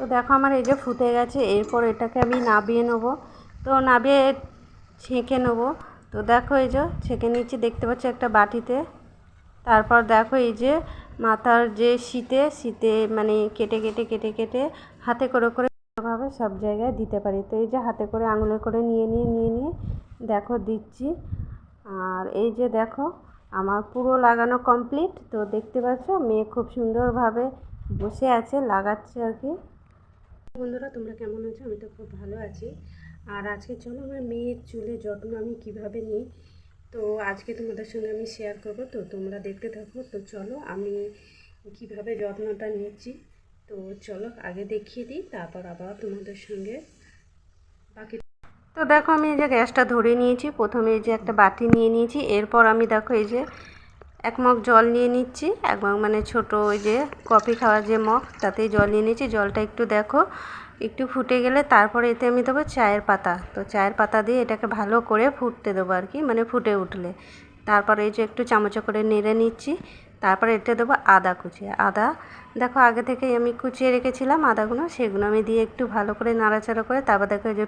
তো দেখো আমার এই যে ফুটে গেছে, এরপর এটাকে আমি নাবিয়ে নেবো। তো নাবিয়ে ছেঁকে নেবো। তো দেখো এই যে ছেঁকে নিচ্ছি, দেখতে পাচ্ছ একটা বাটিতে। তারপর দেখো এই যে মাথার যে শীতে মানে কেটে কেটে কেটে কেটে হাতে করে করে ভাবে সব জায়গায় দিতে পারি। তো এই যে হাতে করে আঙুলে করে নিয়ে দেখো দিচ্ছি। আর এই যে দেখো আমার পুরো লাগানো কমপ্লিট। তো দেখতে পাচ্ছ মেয়ে খুব সুন্দরভাবে বসে আছে, লাগাচ্ছে আর কি। বন্ধুরা তোমরা কেমন আছো? আমি তো খুব ভালো আছি। আর আজকে চলো আমার মেয়ের চুলের যত্ন আমি কিভাবে নিই, তো আজকে তোমাদের সঙ্গে আমি শেয়ার করবো। তো তোমরা দেখতে থাকো। তো চলো আমি কিভাবে যত্নটা নিচ্ছি, তো চলো আগে দেখিয়ে দিই, তারপর আবার তোমাদের সঙ্গে বাকি। তো দেখো আমি এই যে গ্যাসটা ধরে নিয়েছি। প্রথমে এই যে একটা বাটি নিয়ে নিয়েছি, এরপর আমি দেখো এই যে এক মগ জল নিয়ে নিচ্ছি। এক মগ মানে ছোটো ওই যে কফি খাওয়ার যে মগ, তাতেই জল নিয়ে নিচ্ছি। জলটা একটু দেখো একটু ফুটে গেলে তারপরে এতে আমি দেবো চায়ের পাতা। তো চায়ের পাতা দিয়ে এটাকে ভালো করে ফুটতে দেবো আর কি, মানে ফুটে উঠলে তারপরে এই যে একটু চামচে করে নেড়ে নিচ্ছি। তারপরে এতে দেবো আদা কুচি। আদা দেখো আগে থেকেই আমি কুচিয়ে রেখেছিলাম আদাগুলো, সেগুলো আমি দিয়ে একটু ভালো করে নাড়াচাড়া করে তারপর দেখো এই যে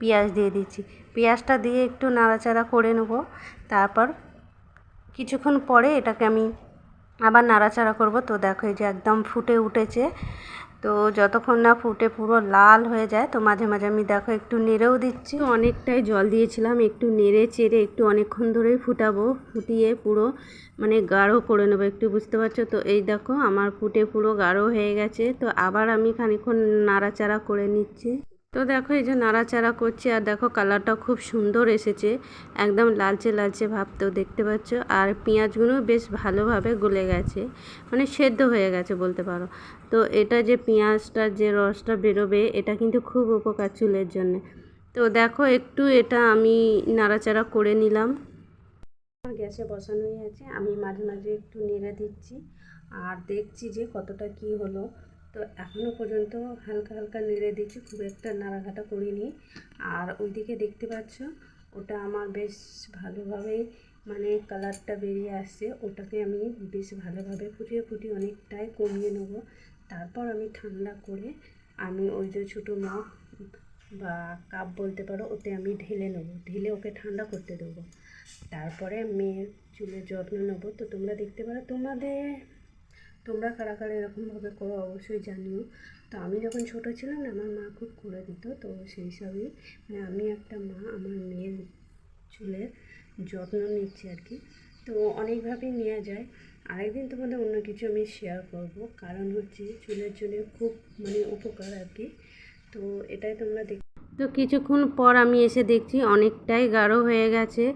পেঁয়াজ দিয়ে দিচ্ছি। পেঁয়াজটা দিয়ে একটু নাড়াচাড়া করে নেব। তারপর কিছুক্ষণ পরে এটাকে আমি আবার নাড়াচাড়া করব। তো দেখো এই যে একদম ফুটে উঠেছে। তো যতক্ষণ না ফুটে পুরো লাল হয়ে যায়, তো মাঝে মাঝে আমি দেখো একটু নেড়েও দিচ্ছি। অনেকটাই জল দিয়েছিলাম, একটু নেড়ে চেড়ে একটু অনেকক্ষণ ধরেই ফুটাবো। ফুটিয়ে পুরো মানে গাঢ় করে নেবো, একটু বুঝতে পারছো তো। এই দেখো আমার ফুটে পুরো গাঢ় হয়ে গেছে। তো আবার আমি খানিকক্ষণ নাড়াচাড়া করে নিচ্ছি। তো দেখো এই যে নাড়াচাড়া করছি, আর দেখো কালারটা খুব সুন্দর এসেছে, একদম লালচে লালচে ভাব। তো দেখতে পাচ্ছ আর পেঁয়াজগুলো বেশ ভালোভাবে গলে গেছে, মানে সেদ্ধ হয়ে গেছে বলতে পারো। তো এটা যে পেঁয়াজটার যে রসটা বেরোবে, এটা কিন্তু খুব উপকার চুলের জন্য। তো দেখো একটু এটা আমি নাড়াচাড়া করে নিলাম। গ্যাসে বসানোই আছে, আমি মাঝে মাঝে একটু নেড়ে দিচ্ছি আর দেখছি যে কতটা কি হলো। তো এখনও পর্যন্ত হালকা হালকা নেড়ে দিচ্ছি, খুব একটা নাড়াঘাটা করিনি। আর ওইদিকে দেখতে পাচ্ছ ওটা আমার বেশ ভালোভাবেই মানে কালারটা বেরিয়ে আসছে। ওটাকে আমি বেশ ভালোভাবে ফুটিয়ে অনেকটাই কমিয়ে নেব। তারপর আমি ঠান্ডা করে আমি ওই যে ছোটো মগ বা কাপ বলতে পারো, ওতে আমি ঢেলে নেবো। ঢেলে ওকে ঠান্ডা করতে দেবো। তারপরে মেয়ের চুলের যত্ন নেবো। তো তোমরা দেখতে পারো, তোমরা কারা কারা এরকমভাবে করো অবশ্যই জানিও। তো আমি যখন ছোটো ছিলাম না, আমার মা খুব করে দিত। তো সেই সবই মানে আমি একটা মা আমার মেয়ের চুলের যত্ন নিচ্ছি আর কি। তো অনেকভাবেই নেওয়া যায়। আরেকদিন তোমাদের অন্য কিছু আমি শেয়ার করব, কারণ হচ্ছে চুলের জন্য খুব মানে উপকার আর কি। তো এটাই তোমরা দেখ। তো কিছুক্ষণ পর আমি এসে দেখছি অনেকটাই গাঢ় হয়ে গেছে।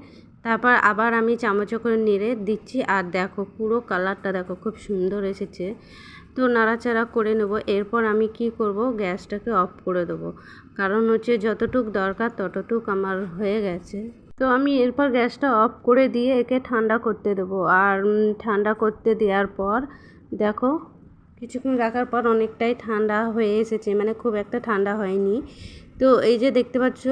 তারপর আবার আমি চামচ করে নেড়ে দিচ্ছি, আর দেখো পুরো কালারটা দেখো খুব সুন্দর এসেছে। তো নাড়াচাড়া করে নেব। এরপর আমি কি করব, গ্যাসটাকে অফ করে দেবো, কারণ হচ্ছে যতটুক দরকার ততটুক আমার হয়ে গেছে। তো আমি এরপর গ্যাসটা অফ করে দিয়ে একে ঠান্ডা করতে দেবো। আর ঠান্ডা করতে দেওয়ার পর দেখো কিছুক্ষণ রাখার পর অনেকটাই ঠান্ডা হয়ে এসেছে, মানে খুব একটা ঠান্ডা হয়নি। তো এই যে দেখতে পাচ্ছ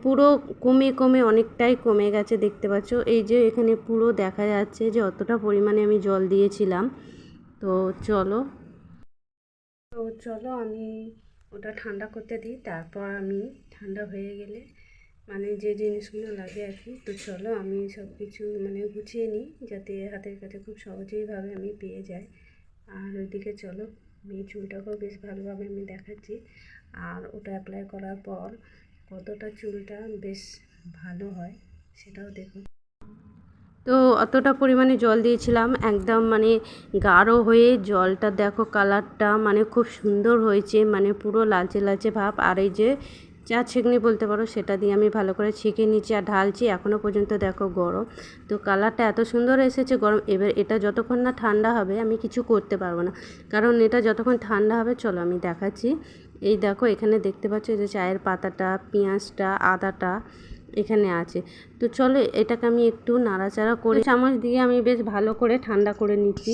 পুরো কমে কমে অনেকটাই কমে গেছে, দেখতে পাচ্ছ এই যে এখানে পুরো দেখা যাচ্ছে যে অতটা পরিমাণে আমি জল দিয়েছিলাম। তো চলো আমি ওটা ঠান্ডা করতে দিই। তারপর আমি ঠান্ডা হয়ে গেলে মানে যে জিনিসগুলো লাগে আর কি, তো চলো আমি সব কিছু মানে গুছিয়ে নিই, যাতে হাতের কাছে খুব সহজেইভাবে আমি পেয়ে যাই। আর ওইদিকে চলো মেয়ে চুলটাকেও বেশ ভালোভাবে আমি দেখাচ্ছি। আর ওটা অ্যাপ্লাই করার পর কতটা চুলটা বেশ ভালো হয় সেটাও দেখো। তো অতটা পরিমাণে জল দিয়েছিলাম, একদম মানে গাঢ় হয়ে জলটা দেখো কালারটা মানে খুব সুন্দর হয়েছে, মানে পুরো লালচে লালচে ভাব। আর এই যে চা ছেঁকনি বলতে পারো, সেটা দিয়ে আমি ভালো করে ছেঁকে নিচ্ছি আর ঢালছি। এখনও পর্যন্ত দেখো গরম। তো কালারটা এত সুন্দর এসেছে গরম। এবার এটা যতক্ষণ না ঠান্ডা হবে আমি কিছু করতে পারবো না, কারণ এটা যতক্ষণ ঠান্ডা হবে চলো আমি দেখাচ্ছি। এই দেখো এখানে দেখতে পাচ্ছ যে চায়ের পাতাটা, পেঁয়াজটা, আদাটা এখানে আছে। তো চলো এটাকে আমি একটু নাড়াচাড়া করে চামচ দিয়ে আমি বেশ ভালো করে ঠান্ডা করে নিচ্ছি।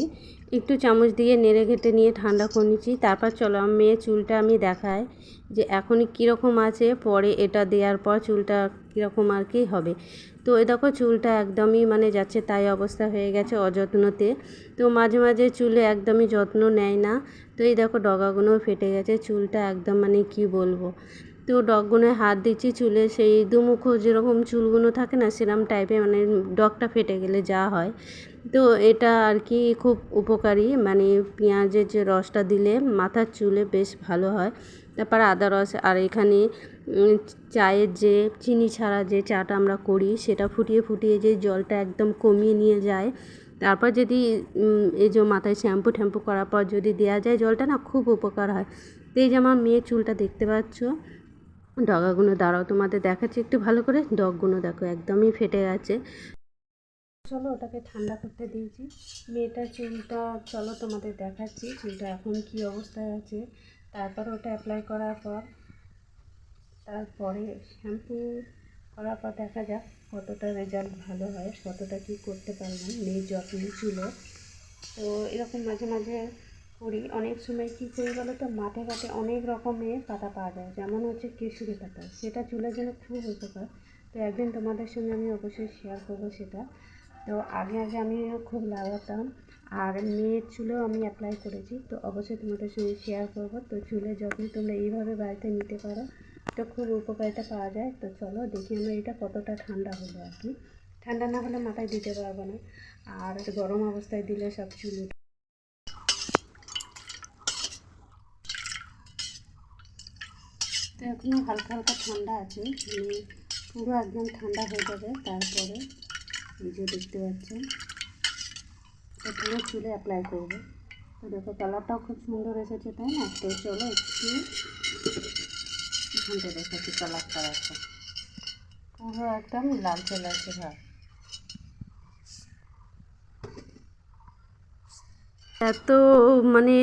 একটু চামচ দিয়ে নেড়ে ঘেটে নিয়ে ঠান্ডা করে নিচ্ছি। তারপর চলো মেয়ের চুলটা আমি দেখাই যে এখনই কীরকম আছে, পরে এটা দেওয়ার পর চুলটা কীরকম আর কি হবে। তো এই দেখো চুলটা একদমই মানে যাচ্ছে তাই অবস্থা হয়ে গেছে অযত্নতে। তো মাঝে মাঝে চুলে একদমই যত্ন নেয় না। তো এই দেখো ডগাগুলোও ফেটে গেছে, চুলটা একদম মানে কি বলবো। তো ডগগুলোয় হাত দিচ্ছি, চুলে সেই দুমুখো যেরকম চুলগুলো থাকে না সেরকম টাইপের, মানে ডগটা ফেটে গেলে যা হয়। তো এটা আর কি খুব উপকারী, মানে পেঁয়াজের যে রসটা দিলে মাথার চুলে বেশ ভালো হয়। তারপর আদা রস, আর এখানে চায়ের যে চিনি ছাড়া যে চাটা আমরা করি সেটা ফুটিয়ে ফুটিয়ে যে জলটা একদম কমিয়ে নিয়ে যায়। তারপর যদি এই যে মাথায় শ্যাম্পু ট্যাম্পু করার পর যদি দেওয়া যায় জলটা না, খুব উপকার হয়। তো এই যে আমার মেয়ের চুলটা দেখতে পাচ্ছ, ডগাগুলো দাঁড়াও তোমাদের দেখাচ্ছি একটু ভালো করে। ডগগুলো দেখো একদমই ফেটে গেছে। চলো ওটাকে ঠান্ডা করতে দিয়েছি। মেয়েটার চুলটা চলো তোমাদের দেখাচ্ছি চুলটা এখন কি অবস্থায় আছে। তারপর ওটা অ্যাপ্লাই করার পর তারপরে শ্যাম্পু করার পর দেখা যাক কতটা রেজাল্ট ভালো হয়, কতটা কী করতে পারলাম মেয়ের যত্ন চুলে। তো এরকম মাঝে মাঝে করি। অনেক সময় কী করি বলো তো, মাঠে ঘাটে অনেক রকমের পাতা পাওয়া যায়, যেমন হচ্ছে কেশরি পাতা, সেটা চুলের জন্য খুব উপকার। তো একদিন তোমাদের সঙ্গে আমি অবশ্যই শেয়ার করবো সেটা। তো আগে আমি খুব লাগাতাম, আর মেয়ের চুলেও আমি অ্যাপ্লাই করেছি, তো অবশ্যই তোমাদের সঙ্গে শেয়ার করবো। তো চুলের যত্ন তোমরা এইভাবে বাড়িতে নিতে পারো, তো খুব উপকারিতা পাওয়া যায়। তো চলো দেখি আমরা এটা কতটা ঠান্ডা হলো আর কি। ঠান্ডা না হলে মাথায় দিতে পারবো না, আর গরম অবস্থায় দিলে সব চুল তো এখনও হালকা হালকা ঠান্ডা আছে, মানে পুরো একদম ঠান্ডা হয়ে যাবে। তারপরে এই যে দেখতে পাচ্ছেন পুরো চুলে অ্যাপ্লাই করবো। তো দেখো কালারটাও খুব সুন্দর এসেছে, তাই না? তো চলো একটু এখানটা দেখো কি কালারটা আছে, পুরো একদম লালচে লালচে ভাব। এত মানে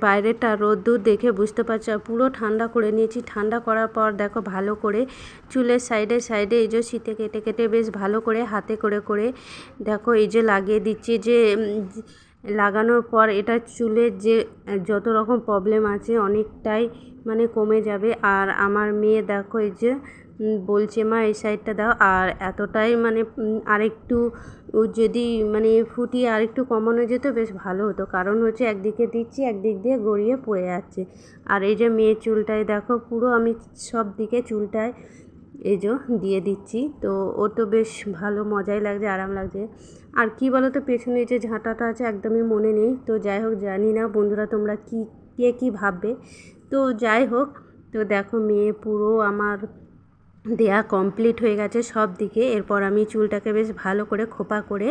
বাইরেটা রোদ্দুর দেখে বুঝতে পারছো, পুরো ঠান্ডা করে নিয়েছি। ঠান্ডা করার পর দেখো ভালো করে চুলের সাইডে সাইডে এই যে শীতে কেটে কেটে বেশ ভালো করে হাতে করে করে দেখো এই যে লাগিয়ে দিচ্ছি। যে লাগানোর পর এটা চুলের যে যত রকম প্রবলেম আছে অনেকটাই মানে কমে যাবে। আর আমার মেয়ে দেখো এই যে বলছে মা এই সাইডটা দাও, আর এতটাই মানে আরেকটু যদি মানে ফুটিয়ে আরেকটু কমানো যেত বেশ ভালো হতো। কারণ হচ্ছে একদিকে দিচ্ছি একদিক দিয়ে গড়িয়ে পড়ে যাচ্ছে। আর এই যে মেয়ের চুলটায় দেখো পুরো আমি সব দিকে চুলটায় এই যে দিয়ে দিচ্ছি। তো ও তো বেশ ভালো মজাই লাগছে, আরাম লাগছে। আর কি বলো তো, পেছনে যে ঝাঁটাটা আছে একদমই মনে নেই। তো যাই হোক, জানি না বন্ধুরা তোমরা কে কী ভাববে। তো যাই হোক, তো দেখো মেয়ে পুরো আমার দেয়া কমপ্লিট হয়ে গেছে সব দিকে। এরপর আমি চুলটাকে বেশ ভালো করে খোপা করে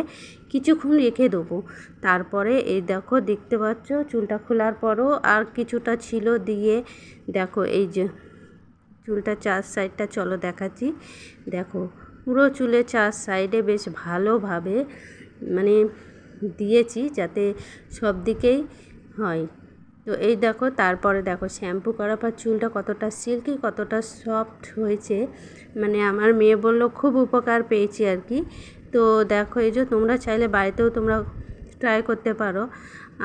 কিছুক্ষণ রেখে দেবো। তারপরে এই দেখো দেখতে পাচ্ছ চুলটা খোলার পরও আর কিছুটা ছিল দিয়ে দেখো এই যে চুলটা চার সাইডটা চলো দেখাচ্ছি। দেখো পুরো চুলের চার সাইডে বেশ ভালোভাবে মানে দিয়েছি যাতে সব দিকেই হয়। তো এই দেখো তারপরে দেখো শ্যাম্পু করার পর চুলটা কতটা সিল্কি কতটা সফট হয়েছে, মানে আমার মেয়ে বললো খুব উপকার পেয়েছি আর কি। তো দেখো এই যে তোমরা চাইলে বাড়িতেও তোমরা ট্রাই করতে পারো।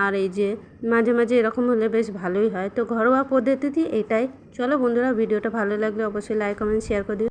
আর এই যে মাঝে মাঝে এরকম হলে বেশ ভালোই হয়। তো ঘরোয়া পদ্ধতি এটাই। চলো বন্ধুরা, ভিডিওটা ভালো লাগলে অবশ্যই লাইক কমেন্ট শেয়ার করে দিও।